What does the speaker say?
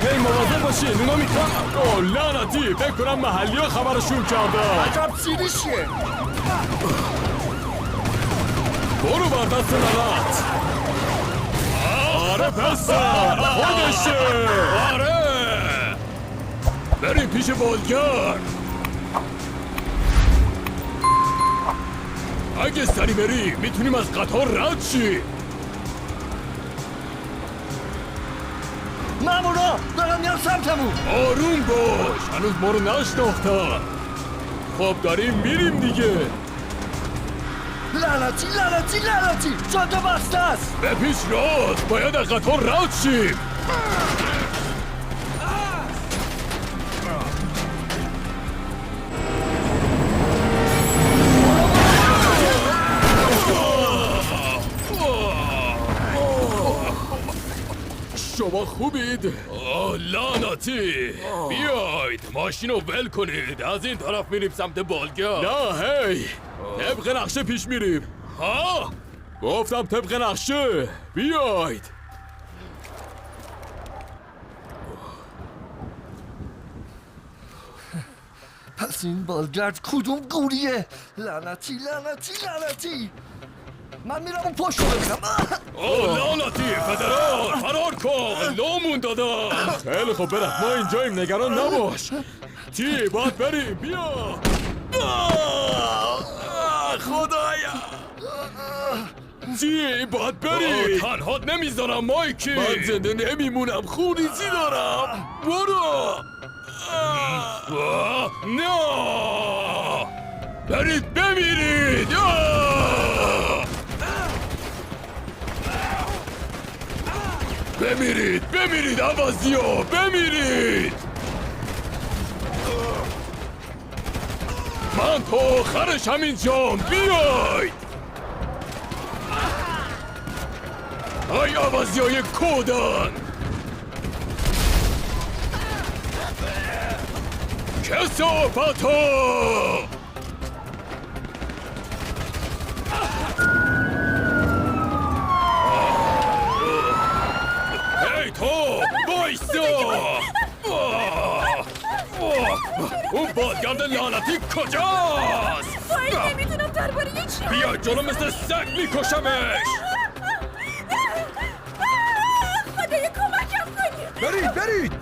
هی مواظب باشین، اونا میخوان. اوه لعنتی، فکر کنم محلی ها خبرشون کردن. عجب سیریشیه. برو بر دست نلت. آره پسر، خودشه. آره بریم پیش بازگر. اگه سری بری میتونیم از قطار رد شیم. مامورا دارم میام سمتمون. آروم باش، هنوز ما رو نشناختن. خب داریم میریم دیگه. لعنتی لعنتی لعنتی، جاده بسته است. به پیش راست، باید از قطار رد شیم. شما خوبید؟ لعنتی، بیاید ماشین رو ول کنید. از این طرف میریم سمت بالگر. نه هی، طبق نقشه پیش میریم. ها؟ گفتم طبق نقشه. بیاید. پس این بالگرد کدوم گوریه؟ لعنتی لعنتی لعنتی. من میرم اون پشت رو ببینم. اوه لعنتی، فدرال فرار کن، لامون دادن. خیلی خب برم، ما اینجاییم، نگران نباش. تی باید بریم، بیا. خدایا تی باید بریم. تنهات نمیذارم مایکی. من زنده نمیمونم، خونریزی دارم. برو. نه برید بمیرید. بمیرید بمیرید عوضیا، بمیرید. من تا آخرش همینجام، بیاید. ای عوضیای کودن، کثافتا. هی تو بایستا. اون بازگرد لعنتی کجاست؟ باید نمیتونم درباره چی؟ بیا جلو، مثل سگ میکشمش. خدایا کمکم کنی. برید برید.